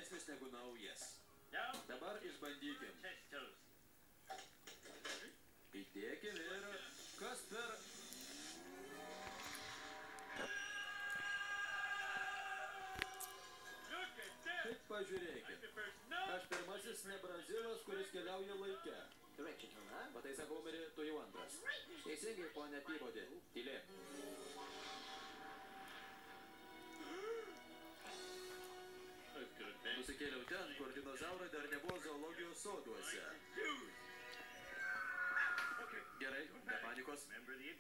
senesnis negu naujas. Dabar išbandykim. Įdėkim ir kas per... Tik pažiūrėkit. Aš pirmasis ne brazilas, kuris keliauja laike. Pataisa Homerį, tu jau antras. Teisingai, ponė Peabody. Tylėk. Nusikėliau ten, kur dinozaurai dar nebuvo zoologijos soduose. Gerai, be panikos.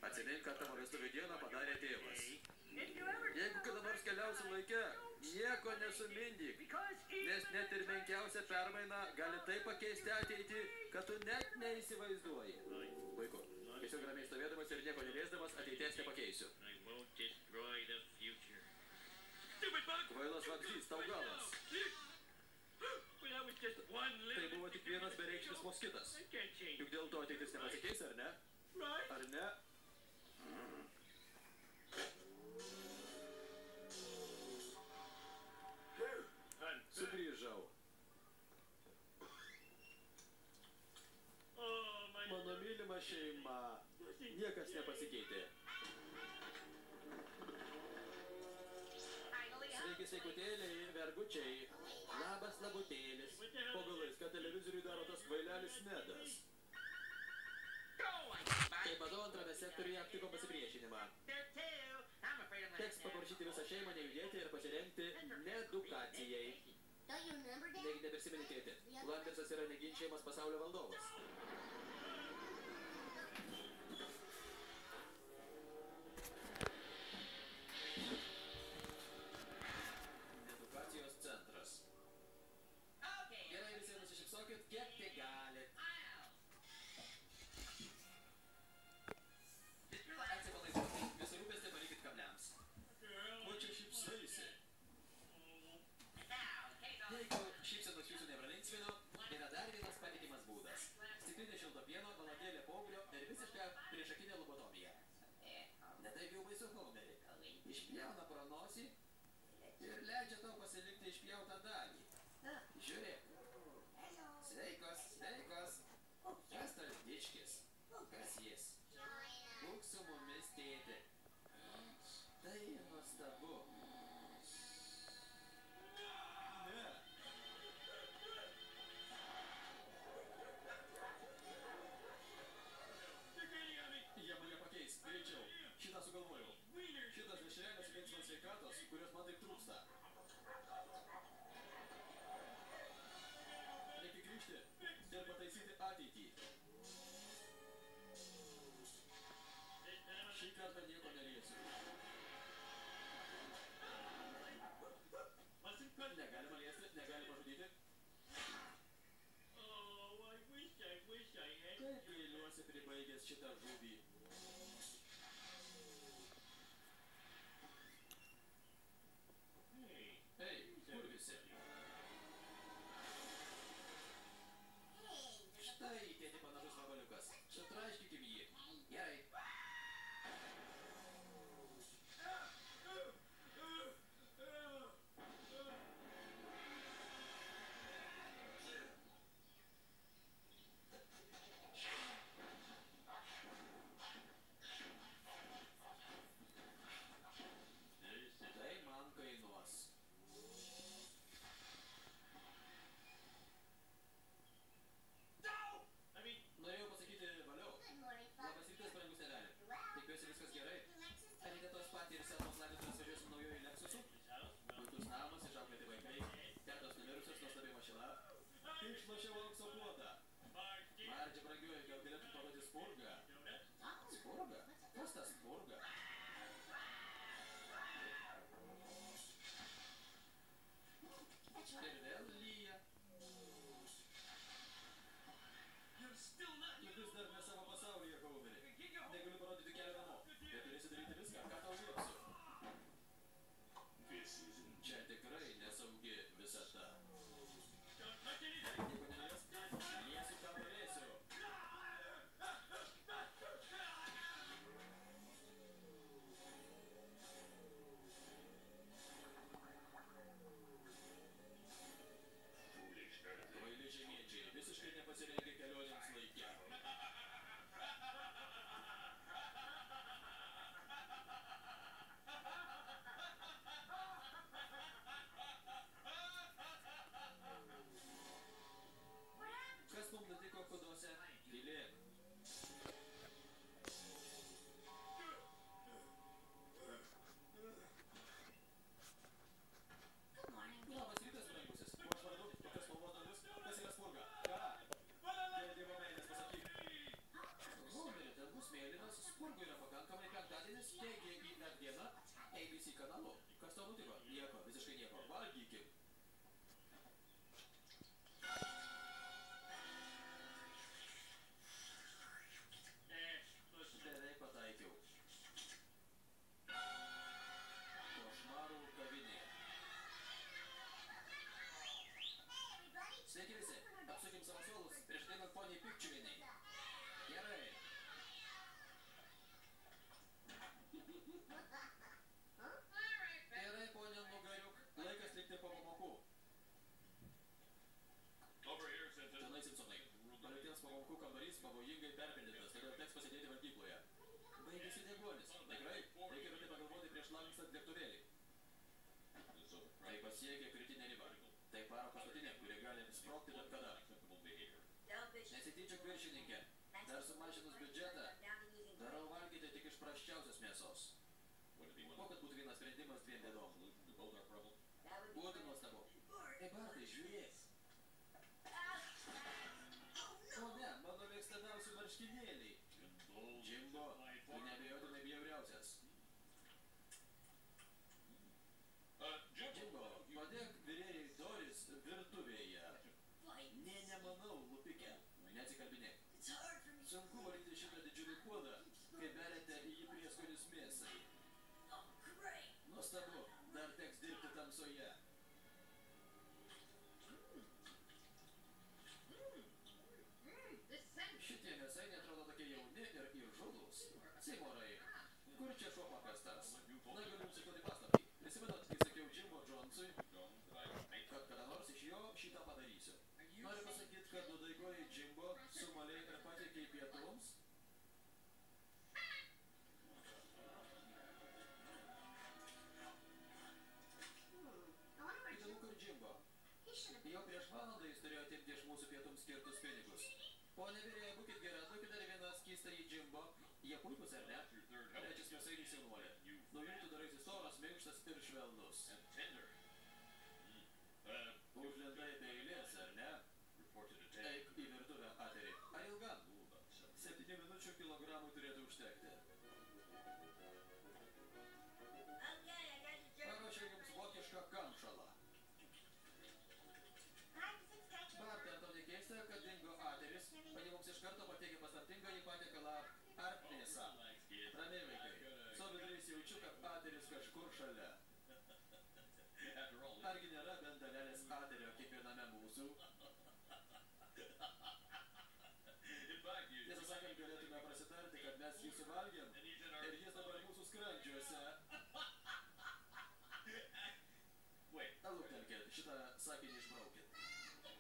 Atsimink, kad tavo vestuvių dieną padarė tėvas. Jeigu kada nors keliausi laike, nieko nesumindyk, nes net ir menkiausia permaina gali taip pakeisti ateitį, kad tu net neįsivaizduoji. Puiku. Tiesiog ramiai stovėdamas ir nieko neliesdamas ateities nepakeisiu. Kvailas vabzdys, tau galas. Tai buvo tik vienas bereikšmis moskitas. Juk dėl to ateitis nepasikeis, ar ne? Ar ne? Sugrįžau. Mano mylima šeima. Niekas nepasikeitė. Sveiki, sveikutėliai, vergučiai. Labas, labutėlis. Po galais, kad televizoriui daro tas kvailelis Nedas. Kaip matau, antrame sektoriuje aptiko pasipriešinimą. Teks paprašyti visą šeimą nejudėti ir pasirengti needukacijai. Negi neprisimeni tėti. Lambersas yra neginčiamas pasaulio valdovas. Edukacijos centras. Gerai, visi nusišypsokit, kiek tik galit. Atsipalaiduokit, visą rūpestį palikit kabliams. Ko čia šypsaisi? Jeigu šypsenos jūsų nepralinksmino, yra dar vienas patikimas būdas. Stiklinė šilto pieno, valandėlė paauglio ir visiška priešakinė lobotomija. Netaip jau baisu, Homerį. Išpjauna pro nosį ir leidžia tau pasilikti išpjautą dalį. Žiūrėk. Sveikos, sveikos. Kas tas dičkis? Kas jis? Būk su mumis, tėti. Tai nuostabu. Ne. Jie mane pakeis, greičiau. Šitą sugalvojau. Šitas dešrelės veiks man sveikatos, kurios man taip trūksta. Reikia grįžti ir pataisyti ateitį. Šį kartą nieko neliesiu. Negalima liesti, negalima žudyti. Kaip gailiuosi pribaigęs šitą žuvį. Ei, kur visi? Štai tėti panašus vabaliukas. Sutraiškykim jį. Gerai. Tai man kainuos. Norėjau pasakyti valiau. Labas rytas, brangus tėveli. Tikiuosi viskas gerai. Ar rytos patį ir senos laidotuves važiuosim naujoju Lexusu? Puikus namas, išauklėti vaikai. Tetos numirusios, nuostabi mašina. Išlošiau aukso puodą. Marģi, brangioji, gal galėtum parodyti spurgą? Spurgą? Kas tas spurga? Ir vėl lyja. Tu vis dar ne savo pasaulyje, Homerį. Negaliu parodyti kelio namo. Bet turėsi daryti viską, ką tau liepsiu. Čia tikrai nesaugi visata. Nieko neliesk, liesiu, ką norėsiu. pasėdėti valgykloje. Baigėsi deguonis. Tikrai, reikia rimtai pagalvoti prieš lankstant lėktuvėlį. Tai pasiekė kritinę ribą. Tai paro paskutinė, kuri gali sprogti bet kada. Nesityčiok viršininkė. Dar sumažinus biudžetą, darau valgyti tik iš prasčiausios mėsos. Kokias būtų vienas sprendimas dviem bėdom? Būtų nuostabu. Ei, Bartai, žiūrėk. O ne, mano mėgstamiausi marškinėliai. Jimbo, tu neabejotinai bjauriausias. Jimbo, padėk virėjai Doris virtuvėje. Nė, nemanau, lupikė. Neatsikalbinėk. Sunku valyti šitą didžiulį puodą, kai berėte į jį prieskonius mėsai. Nuostabu, dar teks dirbti tamsoje. Šitie mėsai netrodo tokie jauni ir įžūlūs. Seymorai, kur čia šuo pakastas? Na, galiu jums įduoti paslaptį. Prisimenat, kai sakiau Jimbo Jonesui, kad kada nors iš jo šitą padarysiu. Noriu pasakyti, kad nudaigoji Jimbo sumaliai ir pateikė į pietums? Įdomu, kur Jimbo. Jau prieš valandą jis turėjo atimti iš mūsų pietums skirtus pinigus. Pone virėja, būkit gera, duokit dar vieną skystą į Jimbo. Jie puikus, ar ne? Trečias mėsainis jaunuolė. Nuo jų tu daraisi storas, minkštas ir švelnus. Užlendai be eilės, ar ne? Eik į virtuvę, Ateri. Ar ilgam? 7 minučių kilogramų turėtų užtekti. Paruošiau jums vokišką kamšalą. Bartai, ar tau nekeista, kad dingo Ateris, o jie mums iš karto pateikė paslaptingą į patiekalą Arpmėsą. Ramiai, vaikai. Savo viduriais jaučiu, kad Ateris kažkur šalia. Argi nėra bent dalelės Aterio kiekviename mūsų? Tiesą sakant, galėtume prasitarti, kad mes jį suvalgėm ir jis dabar mūsų skrandžiuose. Luktelkit, šitą sakinį išbraukit.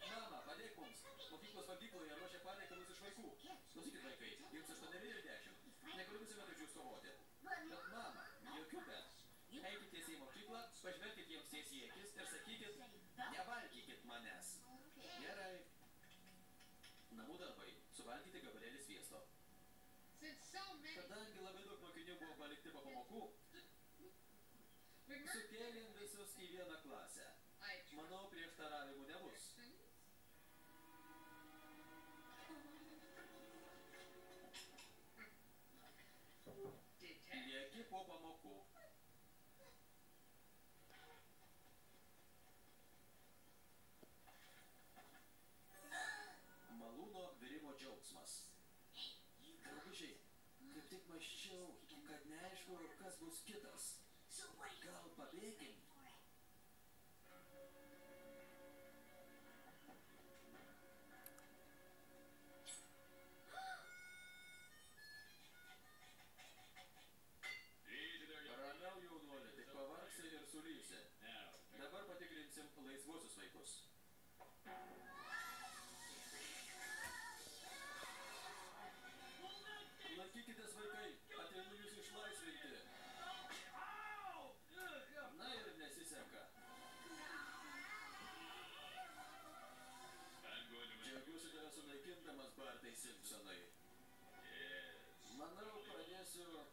Mama, padėk mums. Mokyklos valgykloje ruošia patiekalus iš vaikų. Klausykit, vaikai, jums 8 ir 10. Negaliu visuomet už jūs kovoti. Bet mama, jokių bet. Eikit tiesiai į mokyklą, pažvelkit jiems tiesiai į akis ir sakykit, nevalgykit manęs. Gerai. Namų darbai. Suvalgyti gabalėlį sviesto. Kadangi labai daug mokinių buvo palikti po pamokų, sukėlėm visus į vieną klasę. Manau, prieštaravimų nebus. Lieki po pamokų. Malūno virimo džiaugsmas. Draugužiai, kaip tik mąsčiau, kad neaišku, kas bus kitas. Gal pabėkim? Ramiau, jaunuolė, tik pavargsi ir sulysi. Dabar patikrinsim laisvuosius vaikus. Laikykitės, vaikai, ateinu jūs išlaisvinti. Na ir nesiseka. Džiaugiuosi tave sunaikindamas, Bartai Simpsonai. Manau, pradėsiu,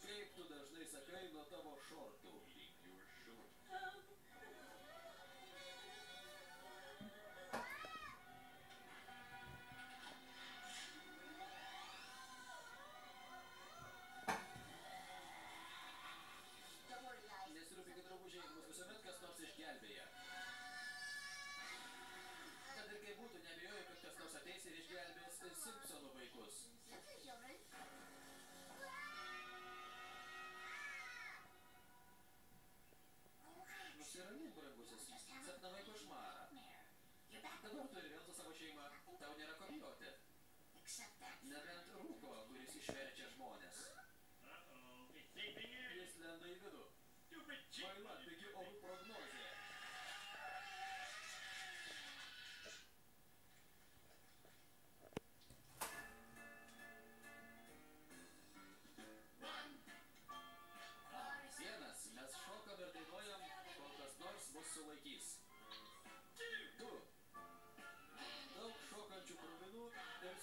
kaip tu dažnai sakai, nuo tavo šortų. Nesirūpykit, draugužiai, mus visuomet kas nors išgelbėja. Kad ir kaip būtų, neabejoju, kad kas nors ateis ir išgelbės Simpsonų vaikus. Nusiramink, brangusis, sapnavai košmarą. Dabar tu ir vėl su savo šeima, tau nėra ko bijoti. Nebent rūko, kuris išverčia žmonės. Jis lenda į vidų. Kvaila, pigi orų prognozė.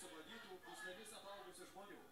subadytų pusnelius apaugusių žmonių.